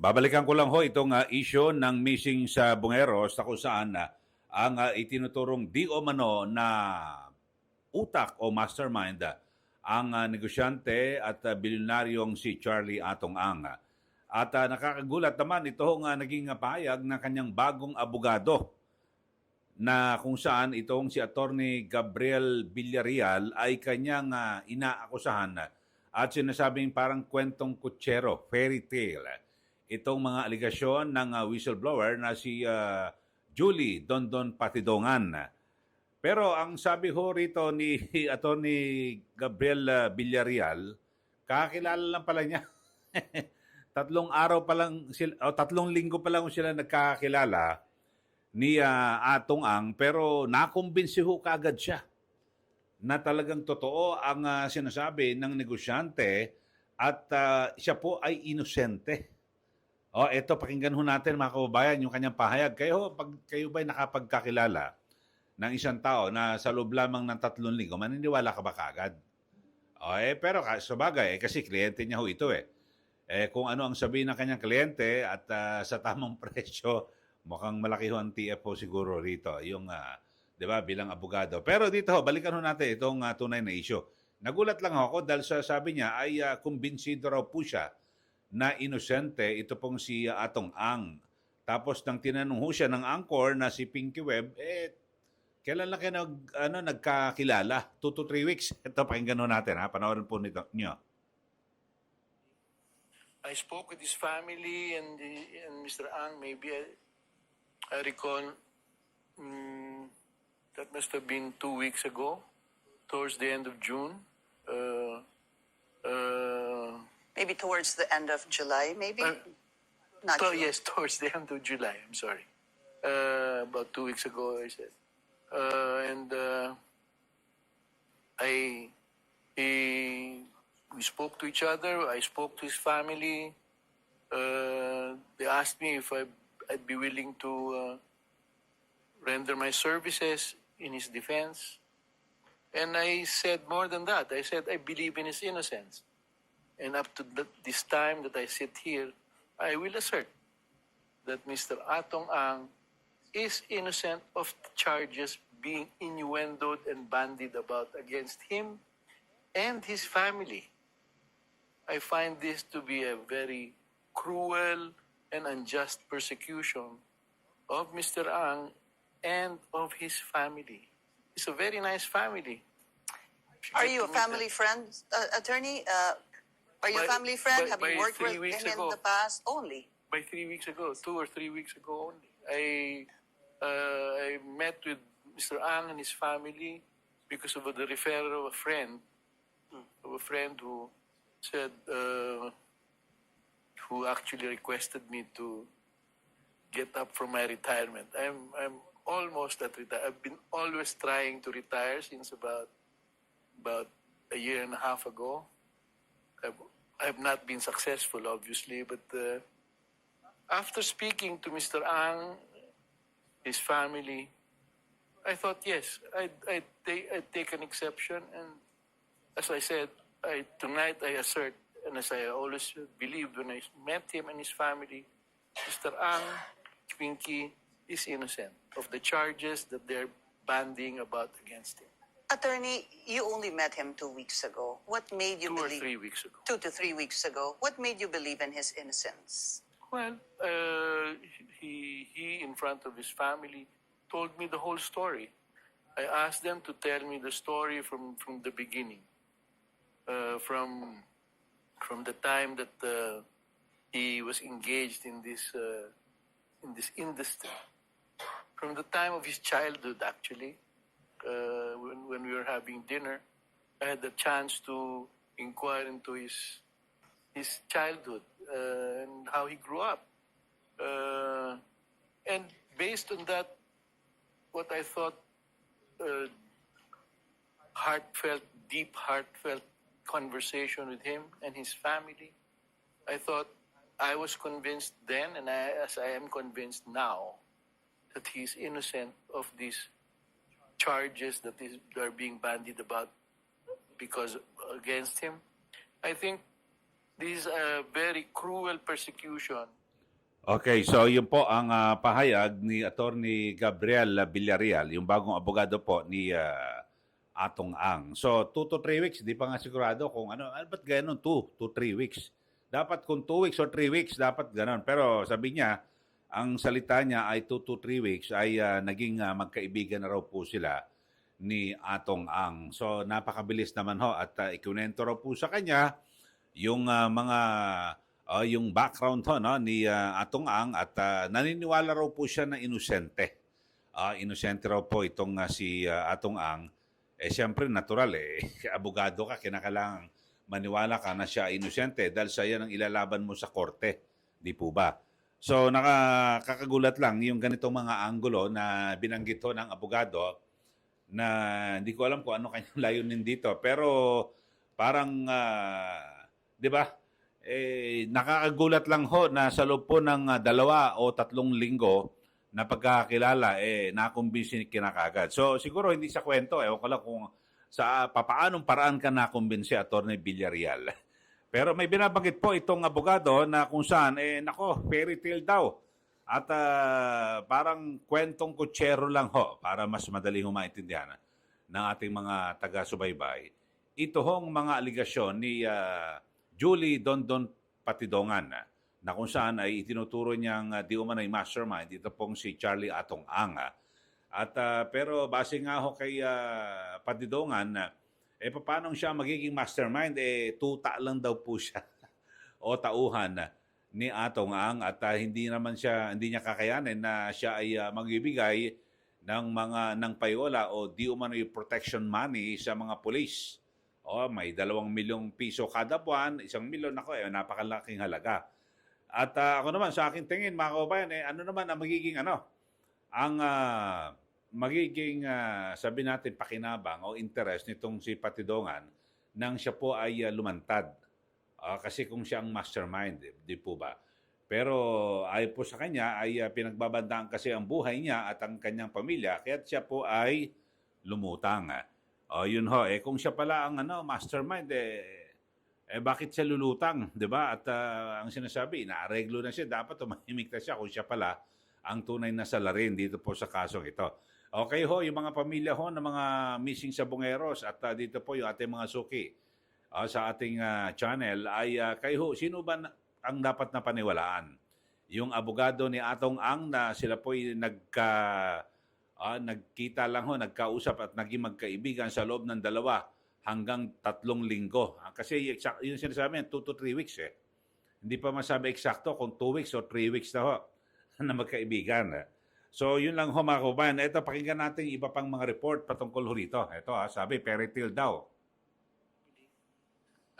Babalikan ko lang ho itong issue ng missing sa Bungeros na kung saan ang itinuturong di o mano na utak o mastermind ang negosyante at bilyonaryong si Charlie Atong Ang. At nakakagulat naman ito nga naging pahayag ng kanyang bagong abogado na kung saan itong si Attorney Gabriel Villarreal ay kanyang inaakusahan at sinasabing parang kwentong kutsero, fairy tale. Itong mga aligasyon ng whistleblower na si Julie Dondon Patidongan. Pero ang sabi ho rito ni Attorney Gabriel Villarreal, kakilala lang pala niya. Tatlong araw pa lang sila, o tatlong linggo pa lang sila nagkakilala ni Atong Ang, pero nakumbinsi ho kaagad siya na talagang totoo ang sinasabi ng negosyante at siya po ay inosente. O, eto, pakinggan ho natin mga kababayan yung kanyang pahayag. Pag kayo ba'y nakapagkakilala ng isang tao na sa loob lamang ng 3 linggo, maniniwala ka ba kaagad? O, pero sa bagay, kasi kliyente niya ho ito eh. Kung ano ang sabihin ng kanyang kliyente at sa tamang presyo, mukhang malaki ho ang TF siguro rito, yung, di ba, bilang abogado. Pero dito balikan ho natin itong tunay na issue. Nagulat lang ako dahil sa sabi niya ay kumbinsido raw po siya na inosente ito pong si Atong Ang. Tapos nang tinanong ho siya ng anchor na si Pinky Webb, kailan lang kayo nagkakilala? 2 to 3 weeks. Ito, pakinggan ho natin ha. Panoorin po niyo. I spoke with his family and Mr. Ang. Maybe I recall that must have been 2 weeks ago, towards the end of June. Maybe towards the end of July, maybe? Not June. Yes, towards the end of July. I'm sorry. About 2 weeks ago, I said. We spoke to each other. I spoke to his family. They asked me if I'd be willing to render my services in his defense. And I said more than that. I said I believe in his innocence. And up to this time that I sit here, I will assert that Mr. Atong Ang is innocent of charges being innuendoed and bandied about against him and his family. I find this to be a very cruel and unjust persecution of Mr. Ang and of his family. It's a very nice family. Are you a family friend, attorney? Are you a family friend? Have you worked with him in the past? Only? By 3 weeks ago, 2 or 3 weeks ago only. I met with Mr. Ang and his family because of the referral of a friend who said, who actually requested me to get up from my retirement. I'm almost at retire. I've been always trying to retire since about a year and a half ago. I've not been successful, obviously, but after speaking to Mr. Ang, his family, I thought, yes, I'd take an exception. And as I said, tonight I assert, and as I always believed when I met him and his family, Mr. Ang, Pinky, is innocent of the charges that they're bandying about against him. Attorney, you only met him 2 weeks ago. What made you 2 or believe? 3 weeks ago. 2 to 3 weeks ago. What made you believe in his innocence? Well, he in front of his family told me the whole story. I asked them to tell me the story from the beginning, from the time that he was engaged in this industry, from the time of his childhood. Actually, when we were having dinner, I had the chance to inquire into his childhood and how he grew up. And based on that, what I thought deep heartfelt conversation with him and his family, I thought I was convinced then, and as I am convinced now, that he is innocent of these charges that are being bandied about because against him. I think this is a very cruel persecution Okay, so yun po ang pahayag ni Attorney Gabriel Villarreal, yung bagong abogado po ni Atong Ang. So 2 to 3 weeks, di pa nga sigurado kung ba't gano'n 2 to 3 weeks? Dapat kung 2 weeks or 3 weeks, dapat gano'n. Pero sabi niya, ang salita niya ay 2 to 3 weeks ay naging magkaibigan na raw po sila ni Atong Ang. So napakabilis naman ho at ikunento raw po sa kanya yung mga yung background ho no ni Atong Ang at naniniwala raw po siya na inosente. Inosente raw po itong si Atong Ang. Siyempre natural abogado ka, kinakailangan maniwala ka na siya inosente dahil sa yan ang ilalaban mo sa korte, di po ba? So nakakagulat lang yung ganitong mga anggulo na binanggit ho ng abogado na hindi ko alam kung ano kanyang layunin dito pero parang 'di ba? Nakakagulat lang ho na sa loob po ng 2 o 3 linggo na pagkakakilala, nakumbinsi kinakagad. So siguro hindi sa kwento, ewan ko lang kung sa papaanong paraan ka nakumbinsi, Attorney Villarreal. Pero may binabanggit po itong abogado na kung saan, nako, fairy tale daw. At parang kwentong kutsero lang ho para mas madali ho maintindihan ng ating mga taga-subaybay. Ito hong mga aligasyon ni Julie Dondon Patidongan na kung saan ay itinuturo niyang di umano'y mastermind. Ito pong si Charlie Atong Ang. At pero base nga ho kay Patidongan, paano siya magiging mastermind? Tuta lang daw po siya o tauhan ni Atong Ang at hindi niya kakayanin na siya ay magbibigay ng payola o di umano'y protection money sa mga pulis. May 2 milyong piso kada buwan, 1 milyon, ako napakalaking halaga. At ako naman sa aking tingin mga kababayan, ano naman ang magiging sabi natin pakinabang o interest nitong si Patidongan nang siya po ay lumantad. Kasi kung siya ang mastermind, di po ba? Pero ayon po sa kanya ay pinagbabandaan kasi ang buhay niya at ang kanyang pamilya kaya siya po ay lumutang. Yun ho, kung siya pala ang mastermind, bakit siya lulutang, di ba? At ang sinasabi, naareglo na siya, dapat tumahimik na siya kung siya pala ang tunay na salarin dito po sa kasong ito. Okay ho, yung mga pamilya ho ng mga missing sabongeros at dito po yung ating mga suki sa ating channel ay kayo ho, sino ba ang dapat na paniwalaan? Yung abogado ni Atong Ang na sila po ay nagkita lang ho, nagkausap at naging magkaibigan sa loob ng 2 hanggang 3 linggo. Kasi yung sinasabi 2 to 3 weeks Hindi pa masabi eksakto kung 2 weeks o 3 weeks na ho na magkaibigan. So yun lang ho mga kababayan. Ito, pakinggan natin iba pang mga report patungkol ho rito. Ito sabi, fairy tale daw.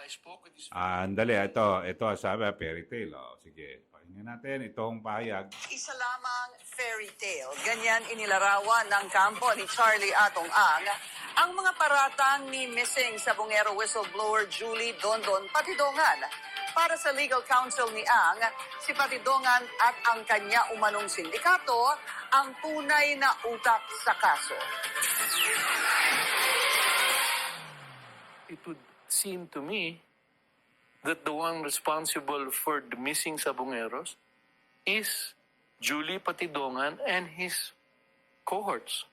I spoke with his Andali, ito sabi, fairy tale. Sige, pakinggan natin itong pahayag. Isa lamang fairy tale. Ganyan inilarawan ng kampo ni Charlie Atong ang mga paratang ni missing sabongero whistleblower Julie Dondon Patidongan. Para sa legal counsel ni Ang, si Patidongan at ang kanya umanong sindikato ang tunay na utak sa kaso. It would seem to me that the one responsible for the missing sabongeros is Julie Patidongan and his cohorts.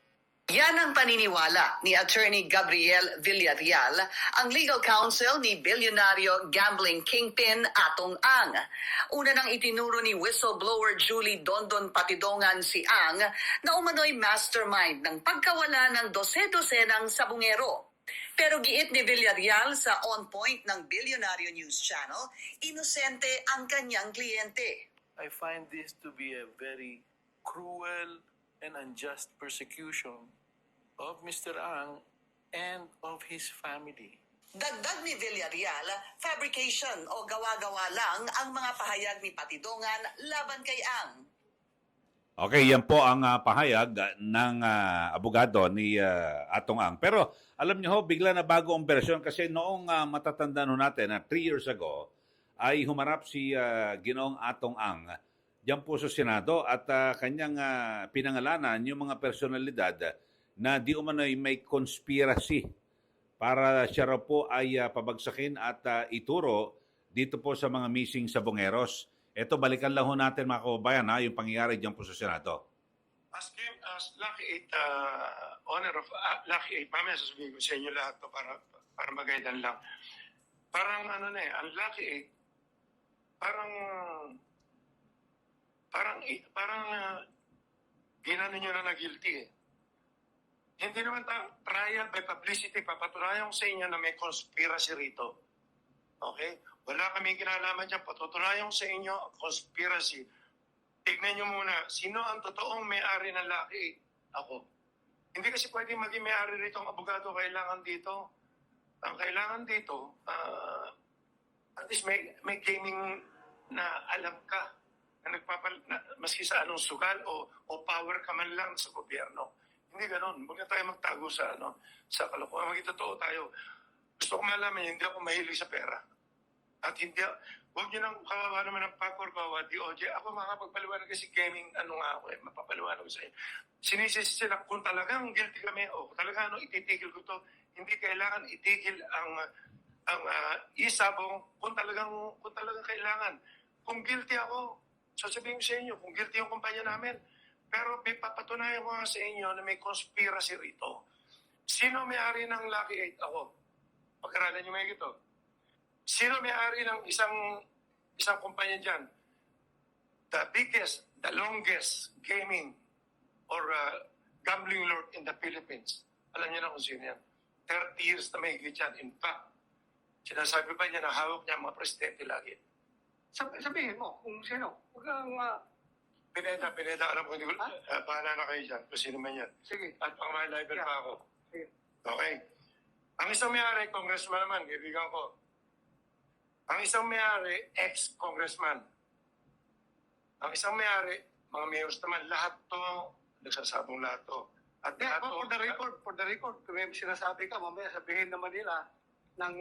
Yan ang paniniwala ni Attorney Gabriel Villarreal, ang legal counsel ni bilyonaryo gambling kingpin Atong Ang. Una nang itinuro ni whistleblower Julie Dondon Patidongan si Ang na umano'y mastermind ng pagkawala ng 12-dosenang sabungero. Pero giit ni Villarreal sa On Point ng Bilyonaryo News Channel, inosente ang kanyang kliyente. I find this to be a very cruel and unjust persecution of Mr. Ang and of his family. Dagdag ni Villarreal, fabrication o gawa-gawa lang ang mga pahayag ni Patidongan laban kay Ang. Okay, yan po ang pahayag ng abogado ni Atong Ang. Pero alam niyo ho, bigla na bago ang version kasi noong matatandaan natin na 3 years ago ay humarap si Ginoong Atong Ang diyan po sa Senado at kanyang pinangalanan yung mga personalidad na di umano'y may conspiracy para siya raw po ay pabagsakin at ituro dito po sa mga missing sabongeros. Ito, balikan lang ho natin mga kababayan ha, yung pangyayari dyan po sa Senado. As Lucky 8, honor of Lucky 8, mamaya sasabihin ko sa inyo lahat to para magaidan lang. Parang ano na ang Lucky 8, parang ginano nyo na guilty eh. Hindi naman trial by publicity, papatunayan ko sa inyo na may conspiracy rito. Okay? Wala kaming kinalaman dyan, patutunayan ko sa inyo conspiracy. Tignan nyo muna, sino ang totoong may-ari ng Lucky 8? Ako. Hindi kasi pwede maging may-ari rito ang abogado, kailangan dito. Ang kailangan dito, at least may gaming na alam ka na maski sa anong sugal o power ka man lang sa gobyerno. Hindi ganoon. Huwag na tayo magtago sa kalokohan. Maging totoo tayo. Gusto ko malaman, hindi ako mahilig sa pera. At hindi, huwag nyo nang kawawa naman ng PACOR, kawawa DOJ. Ako makapagpaliwanag kasi gaming, ako mapapaliwanag ko sa inyo. Sinisisi sila kung talagang guilty kami o talagang ititigil ko to. Hindi kailangan itigil ang isabong kung talagang kailangan. Kung guilty ako, sasabihin ko sa inyo, kung guilty yung kumpanya namin, pero may papatunayan ko nga sa inyo na may conspiracy rito. Sino may-ari ng Lucky 8? Ako. Pag-aralan nyo may ito. Sino may-ari ng isang kumpanya dyan? The biggest, the longest gaming or gambling lord in the Philippines. Alam niyo na kung sino yan. 30 years na may higit yan. In fact, sinasabi pa niya na hawak niya ang mga presidente lagi. Sabihin mo kung sino. Huwag kang... Pineda, alam ko, hindi ko, bahala na kayo dyan, kung sino man yan. Sige. At pang mga live pa ako. Sige. Okay. Ang isang may-ari, congressman naman, kaibigan ko. Ang isang may-ari, ex-congressman. Ang isang may-ari, mga mayors naman, lahat to, nagsasabong lahat to. At Yeah, lahat for the record, kung may sinasabi ka, mamaya sabihin naman nila ng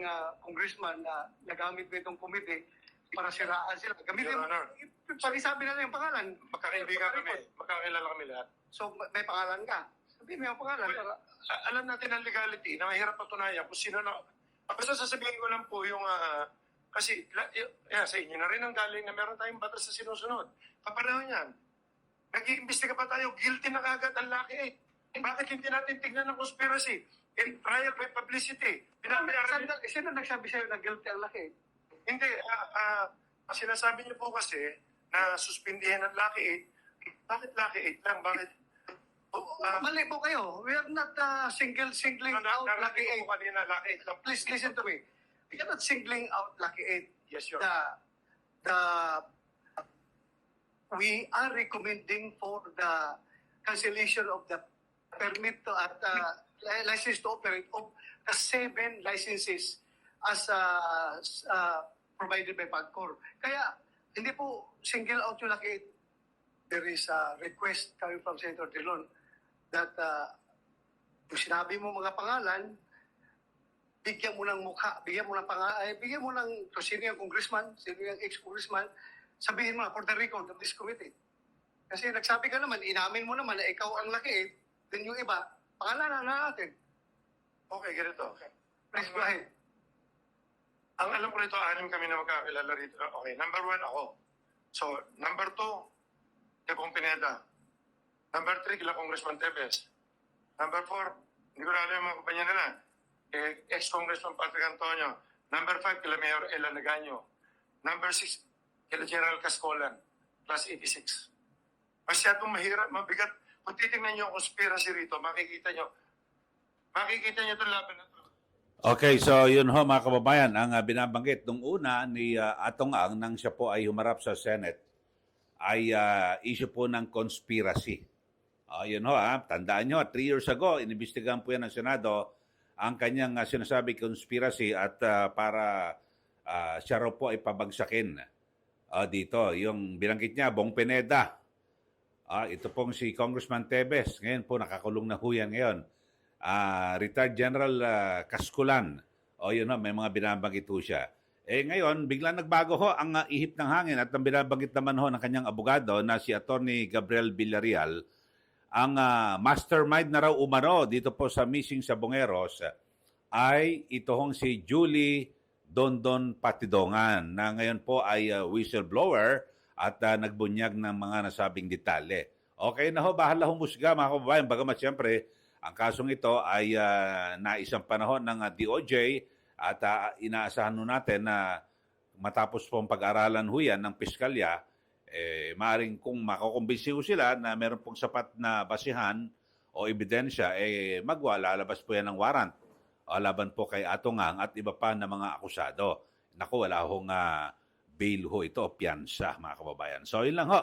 congressman na nagamit mo itong committee para siraan sila. Gamitin Your mo, Honor. pag-isabi na lang yung pangalan. magkakaibigan kami, magkakilala kami lahat. So, may pangalan ka. Sabihin mo yung pangalan. Well, alam natin ang legality na mahirap patunayan kung sino na... Basta sasabihin ko lang po yung... kasi sa inyo na rin ang galing na meron tayong batas na sinusunod. Kapareho niyan. Nag-iimbestiga pa tayo, guilty na kagad ang Lucky 8. Bakit hindi natin tignan ng conspiracy? Trial by publicity. Sino nagsabi sa'yo na guilty ang laki? Hindi. Sinasabi niyo po kasi na suspindihan ang Lucky 8. Bakit Lucky 8 lang? Bakit? Mali po kayo. We are not singling out Lucky 8. Ko kanina, Lucky 8 lang. Please listen to me. We are not singling out Lucky 8. Yes, Your We are recommending for the cancellation of the permit to license to operate of the 7 licenses as provided by PAGCOR. Kaya hindi po single out yung Lucky 8. There is a request coming from Senator Drilon that kung sinabi mo mga pangalan, bigyan mo ng mukha, bigyan mo ng kung sino yung congressman, sino yung ex-congressman, sabihin mo na for the record of this committee. Kasi nagsabi ka naman, inamin mo naman na ikaw ang Lucky 8, then yung iba, pangalanan na natin. Okay, ganito. Please go ahead. Ang alam ko rito, 6 kami na magkakilala rito. Okay, number 1 ako. So, number 2, Tepong Pineda. Number 3, kila Congressman Tevez. Number 4, hindi ko na alam yung mga kumpanya nila. Ex-Congressman Patrick Antonio. Number 5, kila Mayor Ella Nagaño. Number 6, kila General Cascolan. Class 86. Masyadong mahirap, mabigat. Kung titignan nyo ang conspiracy rito, makikita nyo itong laban na ito. Okay, so yun ho mga kababayan, ang binabanggit nung una ni Atong Ang nang siya po ay humarap sa Senate ay issue po ng conspiracy. Yun ho, tandaan nyo, 3 years ago, inimbestigahan po yan ng Senado ang kanyang sinasabi conspiracy at para siya raw po ay pabagsakin dito. Yung binanggit niya, Bong Pineda. Ito pong si Congressman Tevez. Ngayon po, nakakulong na ho yan ngayon. Retired General Cascolan. Yun ho, may mga binabanggit ho siya. Ngayon, biglang nagbago ho ang ihip ng hangin at ang binabanggit naman ho ng kanyang abogado na si Attorney Gabriel Villarreal, ang mastermind na raw umano dito po sa missing sa Bongeros ay ito hong si Julie Dondon Patidongan na ngayon po ay whistleblower at nagbunyag ng mga nasabing detalye. Okay na ho, bahala humusga mga kababayan. Bagamat siyempre, ang kasong ito ay naisang panahon ng DOJ at inaasahan ho natin na matapos pong pag-aralan ho yan ng piskalya, maaaring kung makukumbinsi ho sila na meron pong sapat na basihan o ebidensya, lalabas po yan ng warrant laban po kay Atongang at iba pa na mga akusado. Naku, wala hong bail ho ito, piyansa mga kababayan. So yun lang ho.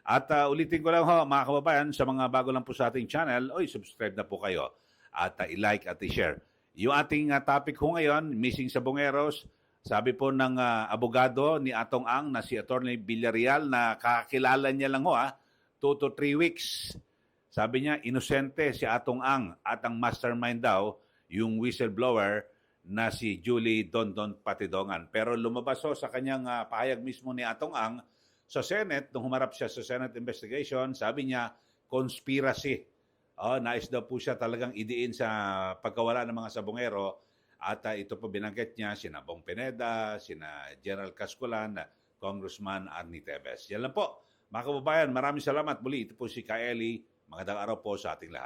At ulitin ko lang ho mga kababayan, sa mga bago lang po sa ating channel, subscribe na po kayo at i-like at i-share. Yung ating topic ho ngayon, missing sa Bungeros, sabi po ng abogado ni Atong Ang na si Attorney Villarreal na kakilala niya lang ho 2 to 3 weeks. Sabi niya, inosente si Atong Ang at ang mastermind daw, yung whistleblower na si Julie Dondon Patidongan. Pero lumabas ho sa kanyang pahayag mismo ni Atong Ang sa Senate, nung humarap siya sa Senate investigation, sabi niya, conspiracy. Nais daw po siya talagang idiin sa pagkawala ng mga sabongero. At ito po binanggit niya, sina Bong Pineda, sina General Cascolan, Congressman Arnie Tevez. Yan lang po. Mga kababayan, maraming salamat muli. Ito po si Kaeli. Magandang araw po sa ating lahat.